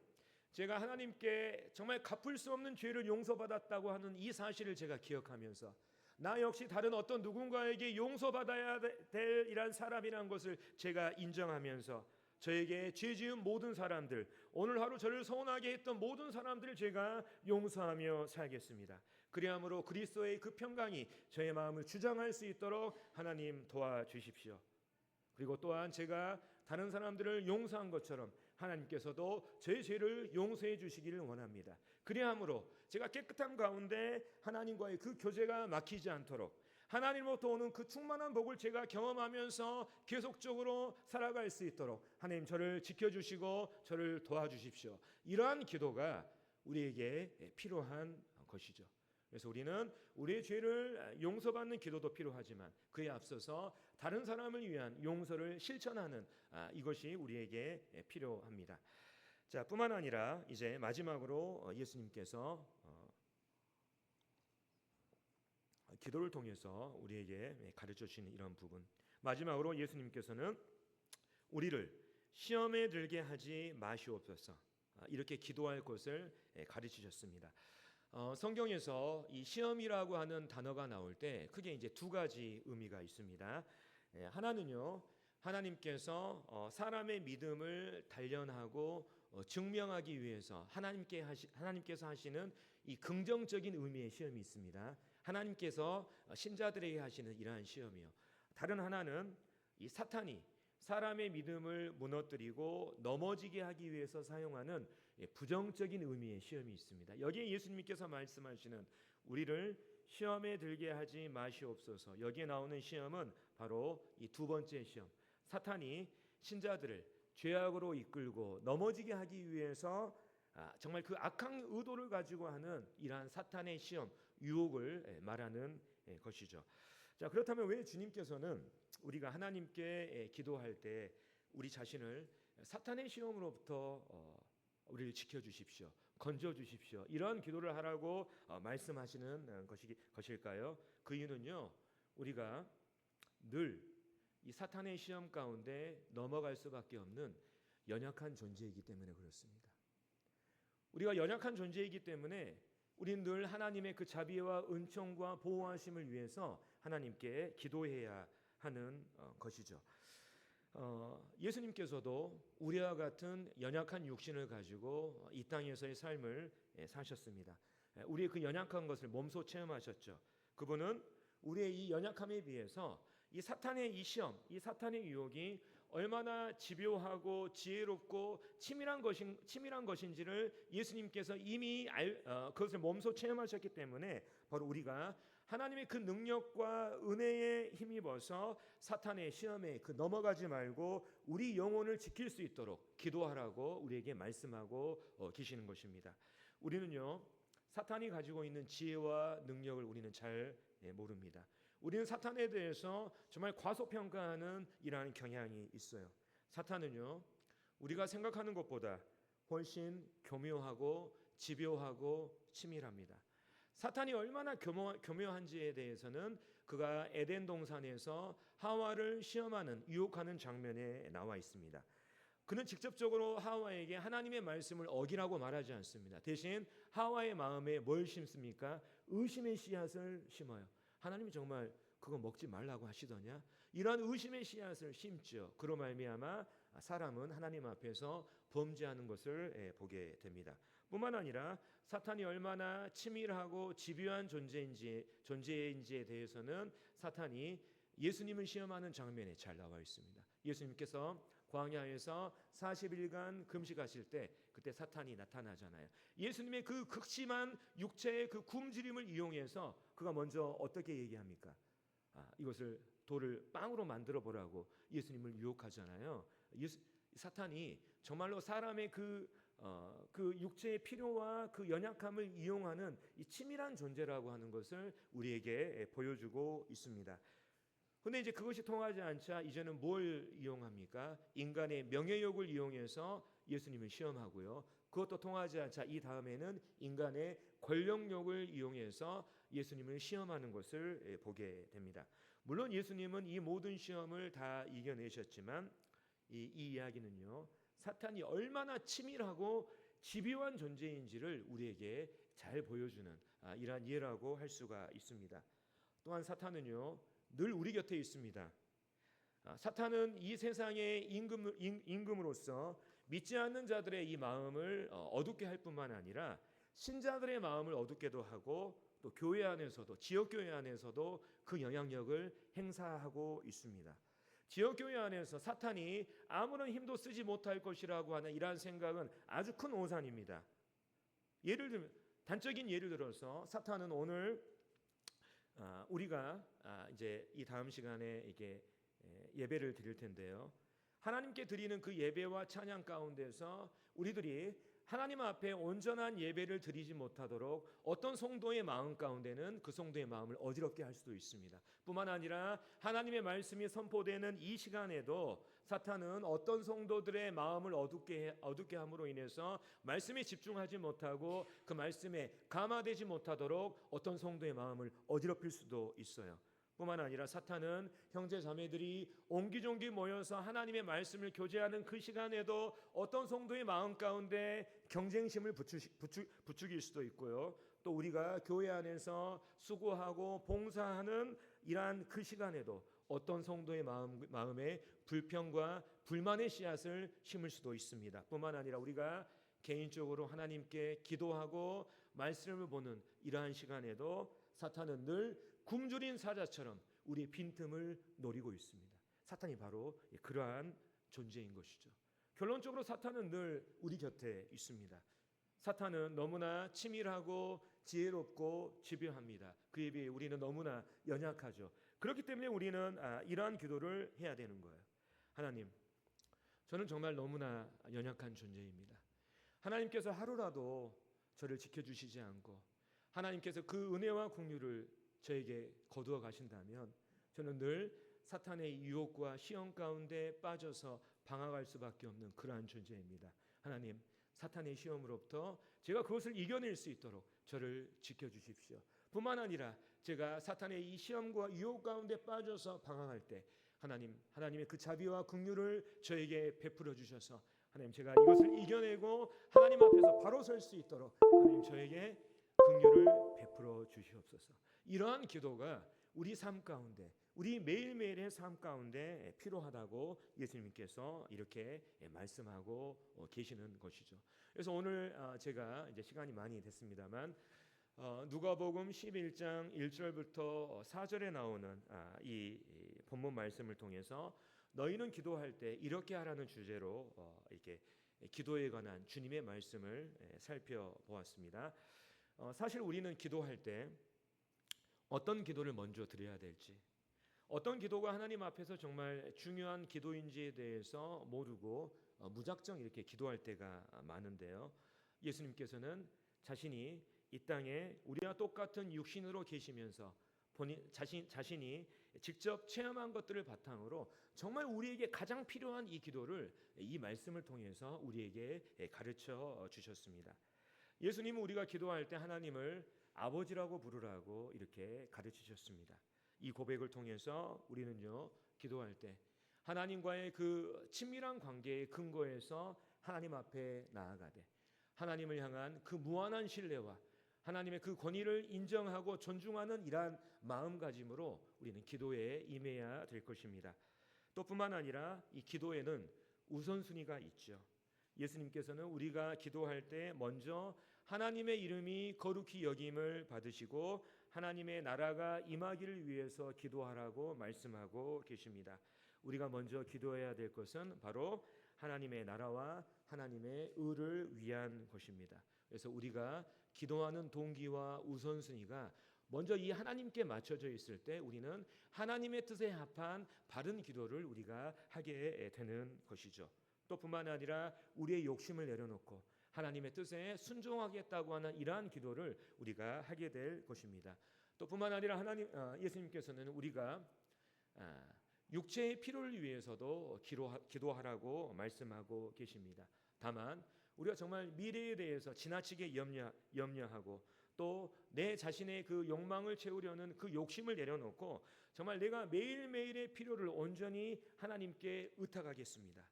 제가 하나님께 정말 갚을 수 없는 죄를 용서받았다고 하는 이 사실을 제가 기억하면서 나 역시 다른 어떤 누군가에게 용서받아야 될 이란 사람이라는 것을 제가 인정하면서 저에게 죄 지은 모든 사람들, 오늘 하루 저를 서운하게 했던 모든 사람들을 제가 용서하며 살겠습니다. 그리함으로 그리스도의 그 평강이 저의 마음을 주장할 수 있도록 하나님 도와주십시오. 그리고 또한 제가 다른 사람들을 용서한 것처럼 하나님께서도 제 죄를 용서해 주시기를 원합니다. 그리함으로 제가 깨끗한 가운데 하나님과의 그 교제가 막히지 않도록 하나님으로부터 오는 그 충만한 복을 제가 경험하면서 계속적으로 살아갈 수 있도록 하나님 저를 지켜주시고 저를 도와주십시오. 이러한 기도가 우리에게 필요한 것이죠. 그래서 우리는 우리의 죄를 용서받는 기도도 필요하지만 그에 앞서서 다른 사람을 위한 용서를 실천하는 이것이 우리에게 필요합니다. 자, 뿐만 아니라 이제 마지막으로 예수님께서 기도를 통해서 우리에게 가르쳐 주시는 이런 부분, 마지막으로 예수님께서는 우리를 시험에 들게 하지 마시옵소서 이렇게 기도할 것을 가르치셨습니다. 성경에서 이 시험이라고 하는 단어가 나올 때 크게 이제 두 가지 의미가 있습니다. 하나는요, 하나님께서 사람의 믿음을 단련하고 증명하기 위해서 하나님께서 하시는 이 긍정적인 의미의 시험이 있습니다. 하나님께서 신자들에게 하시는 이러한 시험이요. 다른 하나는 이 사탄이 사람의 믿음을 무너뜨리고 넘어지게 하기 위해서 사용하는 부정적인 의미의 시험이 있습니다. 여기에 예수님께서 말씀하시는 우리를 시험에 들게 하지 마시옵소서, 여기에 나오는 시험은 바로 이 두 번째 시험, 사탄이 신자들을 죄악으로 이끌고 넘어지게 하기 위해서 정말 그 악한 의도를 가지고 하는 이러한 사탄의 시험, 유혹을 말하는 것이죠. 자, 그렇다면 왜 주님께서는 우리가 하나님께 기도할 때 우리 자신을 사탄의 시험으로부터 우리를 지켜주십시오, 건져주십시오, 이런 기도를 하라고 말씀하시는 것일까요? 그 이유는요, 우리가 늘 이 사탄의 시험 가운데 넘어갈 수밖에 없는 연약한 존재이기 때문에 그렇습니다. 우리가 연약한 존재이기 때문에 우리는 늘 하나님의 그 자비와 은총과 보호하심을 위해서 하나님께 기도해야 하는 것이죠. 예수님께서도 우리와 같은 연약한 육신을 가지고 이 땅에서의 삶을 사셨습니다. 우리의 그 연약한 것을 몸소 체험하셨죠. 그분은 우리의 이 연약함에 비해서 이 사탄의 이 시험, 이 사탄의 유혹이 얼마나 집요하고 지혜롭고 치밀한 것인지를 예수님께서 이미 그것을 몸소 체험하셨기 때문에 바로 우리가 하나님의 그 능력과 은혜에 힘입어서 사탄의 시험에 넘어가지 말고 우리 영혼을 지킬 수 있도록 기도하라고 우리에게 말씀하고 계시는 것입니다. 우리는요, 사탄이 가지고 있는 지혜와 능력을 우리는 잘 모릅니다. 우리는 사탄에 대해서 정말 과소평가하는 이러한 경향이 있어요. 사탄은요, 우리가 생각하는 것보다 훨씬 교묘하고 집요하고 치밀합니다. 사탄이 얼마나 교묘한지에 대해서는 그가 에덴 동산에서 하와를 시험하는, 유혹하는 장면에 나와 있습니다. 그는 직접적으로 하와에게 하나님의 말씀을 어기라고 말하지 않습니다. 대신 하와의 마음에 뭘 심습니까? 의심의 씨앗을 심어요. 하나님이 정말 그거 먹지 말라고 하시더냐? 이런 의심의 씨앗을 심죠. 그로 말미암아 사람은 하나님 앞에서 범죄하는 것을 보게 됩니다. 뿐만 아니라 사탄이 얼마나 치밀하고 집요한 존재인지에 대해서는 사탄이 예수님을 시험하는 장면에 잘 나와 있습니다. 예수님께서 광야에서 40일간 금식하실 때 그때 사탄이 나타나잖아요. 예수님의 그 극심한 육체의 그 굶주림을 이용해서 그가 먼저 어떻게 얘기합니까? 이것을 돌을 빵으로 만들어 보라고 예수님을 유혹하잖아요. 사탄이 정말로 사람의 그 육체의 필요와 그 연약함을 이용하는 이 치밀한 존재라고 하는 것을 우리에게 보여주고 있습니다. 근데 이제 그것이 통하지 않자 이제는 뭘 이용합니까? 인간의 명예욕을 이용해서 예수님을 시험하고요. 그것도 통하지 않자 이 다음에는 인간의 권력욕을 이용해서 예수님을 시험하는 것을 보게 됩니다. 물론 예수님은 이 모든 시험을 다 이겨내셨지만 이 이야기는요, 사탄이 얼마나 치밀하고 집요한 존재인지를 우리에게 잘 보여주는 이러한 예라고 할 수가 있습니다. 또한 사탄은요, 늘 우리 곁에 있습니다. 사탄은 이 세상의 임금으로서 믿지 않는 자들의 이 마음을 어둡게 할 뿐만 아니라 신자들의 마음을 어둡게도 하고 또 교회 안에서도, 지역교회 안에서도 그 영향력을 행사하고 있습니다. 지역교회 안에서 사탄이 아무런 힘도 쓰지 못할 것이라고 하는 이러한 생각은 아주 큰 오산입니다. 단적인 예를 들어서 사탄은 오늘 우리가 이제 이 다음 시간에 이게 예배를 드릴 텐데요. 하나님께 드리는 그 예배와 찬양 가운데서 우리들이 하나님 앞에 온전한 예배를 드리지 못하도록 어떤 성도의 마음 가운데는 그 성도의 마음을 어지럽게 할 수도 있습니다. 뿐만 아니라 하나님의 말씀이 선포되는 이 시간에도 사탄은 어떤 성도들의 마음을 어둡게 함으로 인해서 말씀에 집중하지 못하고 그 말씀에 감화되지 못하도록 어떤 성도의 마음을 어지럽힐 수도 있어요. 뿐만 아니라 사탄은 형제 자매들이 옹기종기 모여서 하나님의 말씀을 교제하는 그 시간에도 어떤 성도의 마음 가운데 경쟁심을 부추길 수도 있고요. 또 우리가 교회 안에서 수고하고 봉사하는 이러한 그 시간에도 어떤 성도의 마음에 불평과 불만의 씨앗을 심을 수도 있습니다. 뿐만 아니라 우리가 개인적으로 하나님께 기도하고 말씀을 보는 이러한 시간에도 사탄은 늘 굶주린 사자처럼 우리의 빈틈을 노리고 있습니다. 사탄이 바로 그러한 존재인 것이죠. 결론적으로 사탄은 늘 우리 곁에 있습니다. 사탄은 너무나 치밀하고 지혜롭고 집요합니다. 그에 비해 우리는 너무나 연약하죠. 그렇기 때문에 우리는 이러한 기도를 해야 되는 거예요. 하나님, 저는 정말 너무나 연약한 존재입니다. 하나님께서 하루라도 저를 지켜주시지 않고 하나님께서 그 은혜와 긍휼을 저에게 거두어 가신다면 저는 늘 사탄의 유혹과 시험 가운데 빠져서 방황할 수밖에 없는 그러한 존재입니다. 하나님, 사탄의 시험으로부터 제가 그것을 이겨낼 수 있도록 저를 지켜주십시오. 뿐만 아니라 제가 사탄의 이 시험과 유혹 가운데 빠져서 방황할 때 하나님의 그 자비와 긍휼을 저에게 베풀어 주셔서 하나님, 제가 이것을 이겨내고 하나님 앞에서 바로 설 수 있도록 하나님 저에게 긍휼을 베풀어 주시옵소서. 이러한 기도가 우리 삶 가운데, 우리 매일매일의 삶 가운데 필요하다고 예수님께서 이렇게 말씀하고 계시는 것이죠. 그래서 오늘 제가 이제 시간이 많이 됐습니다만 누가복음 11장 1절부터 4절에 나오는 이 본문 말씀을 통해서 너희는 기도할 때 이렇게 하라는 주제로 이렇게 기도에 관한 주님의 말씀을 살펴보았습니다. 사실 우리는 기도할 때 어떤 기도를 먼저 드려야 될지, 어떤 기도가 하나님 앞에서 정말 중요한 기도인지에 대해서 모르고 무작정 이렇게 기도할 때가 많은데요. 예수님께서는 자신이 이 땅에 우리와 똑같은 육신으로 계시면서 자신이 직접 체험한 것들을 바탕으로 정말 우리에게 가장 필요한 이 기도를 이 말씀을 통해서 우리에게 가르쳐 주셨습니다. 예수님은 우리가 기도할 때 하나님을 아버지라고 부르라고 이렇게 가르치셨습니다. 이 고백을 통해서 우리는요, 기도할 때 하나님과의 그 친밀한 관계의 근거에서 하나님 앞에 나아가되 하나님을 향한 그 무한한 신뢰와 하나님의 그 권위를 인정하고 존중하는 이러한 마음가짐으로 우리는 기도에 임해야 될 것입니다. 또 뿐만 아니라 이 기도에는 우선순위가 있죠. 예수님께서는 우리가 기도할 때 먼저 하나님의 이름이 거룩히 여김을 받으시고 하나님의 나라가 임하기를 위해서 기도하라고 말씀하고 계십니다. 우리가 먼저 기도해야 될 것은 바로 하나님의 나라와 하나님의 의를 위한 것입니다. 그래서 우리가 기도하는 동기와 우선순위가 먼저 이 하나님께 맞춰져 있을 때 우리는 하나님의 뜻에 합한 바른 기도를 우리가 하게 되는 것이죠. 또 뿐만 아니라 우리의 욕심을 내려놓고 하나님의 뜻에 순종하겠다고 하는 이러한 기도를 우리가 하게 될 것입니다. 또 뿐만 아니라 예수님께서는 우리가 육체의 필요를 위해서도 기도하라고 말씀하고 계십니다. 다만 우리가 정말 미래에 대해서 지나치게 염려하고 또 내 자신의 그 욕망을 채우려는 그 욕심을 내려놓고 정말 내가 매일매일의 필요를 온전히 하나님께 의탁하겠습니다.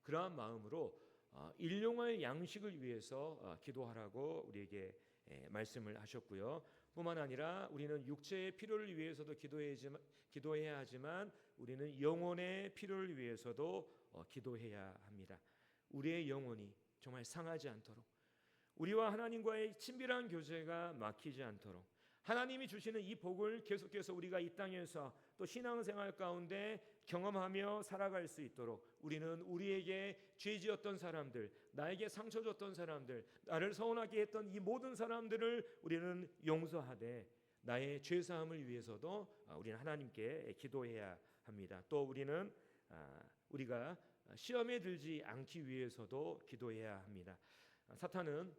그러한 마음으로 일용할 양식을 위해서 기도하라고 우리에게 말씀을 하셨고요. 뿐만 아니라 우리는 육체의 필요를 위해서도 기도해야 하지만 우리는 영혼의 필요를 위해서도 기도해야 합니다. 우리의 영혼이 정말 상하지 않도록, 우리와 하나님과의 친밀한 교제가 막히지 않도록 하나님이 주시는 이 복을 계속해서 우리가 이 땅에서 또 신앙생활 가운데 경험하며 살아갈 수 있도록 우리는 우리에게 죄 지었던 사람들, 나에게 상처 줬던 사람들, 나를 서운하게 했던 이 모든 사람들을 우리는 용서하되 나의 죄 사함을 위해서도 우리는 하나님께 기도해야 합니다. 또 우리가 시험에 들지 않기 위해서도 기도해야 합니다. 사탄은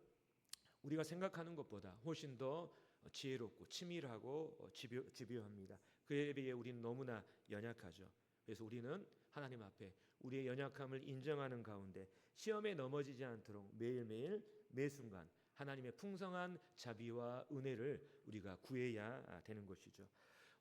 우리가 생각하는 것보다 훨씬 더 지혜롭고 치밀하고 집요합니다. 그에 비해 우리는 너무나 연약하죠. 그래서 우리는 하나님 앞에 우리의 연약함을 인정하는 가운데 시험에 넘어지지 않도록 매일매일 매순간 하나님의 풍성한 자비와 은혜를 우리가 구해야 되는 것이죠.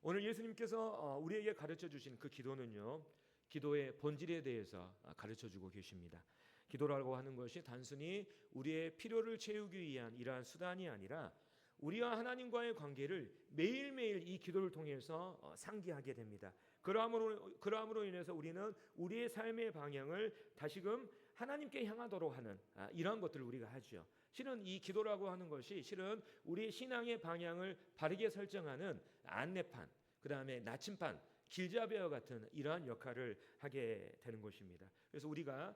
오늘 예수님께서 우리에게 가르쳐 주신 그 기도는요, 기도의 본질에 대해서 가르쳐 주고 계십니다. 기도라고 하는 것이 단순히 우리의 필요를 채우기 위한 이러한 수단이 아니라 우리와 하나님과의 관계를 매일매일 이 기도를 통해서 상기하게 됩니다. 그러함으로 인해서 우리는 우리의 삶의 방향을 다시금 하나님께 향하도록 하는 이러한 것들을 우리가 하죠. 실은 이 기도라고 하는 것이 실은 우리의 신앙의 방향을 바르게 설정하는 안내판, 그 다음에 나침반, 길잡이와 같은 이러한 역할을 하게 되는 것입니다. 그래서 우리가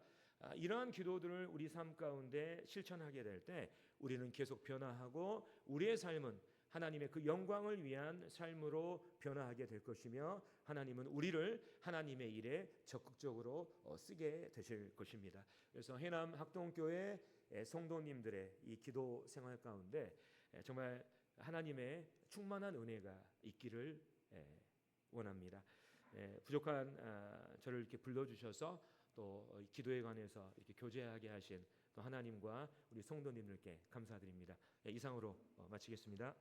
이러한 기도들을 우리 삶 가운데 실천하게 될 때 우리는 계속 변화하고 우리의 삶은 하나님의 그 영광을 위한 삶으로 변화하게 될 것이며 하나님은 우리를 하나님의 일에 적극적으로 쓰게 되실 것입니다. 그래서 해남 학동교회 성도님들의 이 기도 생활 가운데 정말 하나님의 충만한 은혜가 있기를 원합니다. 부족한 저를 이렇게 불러주셔서 또 기도에 관해서 이렇게 교제하게 하신 또 하나님과 우리 성도님들께 감사드립니다. 이상으로 마치겠습니다.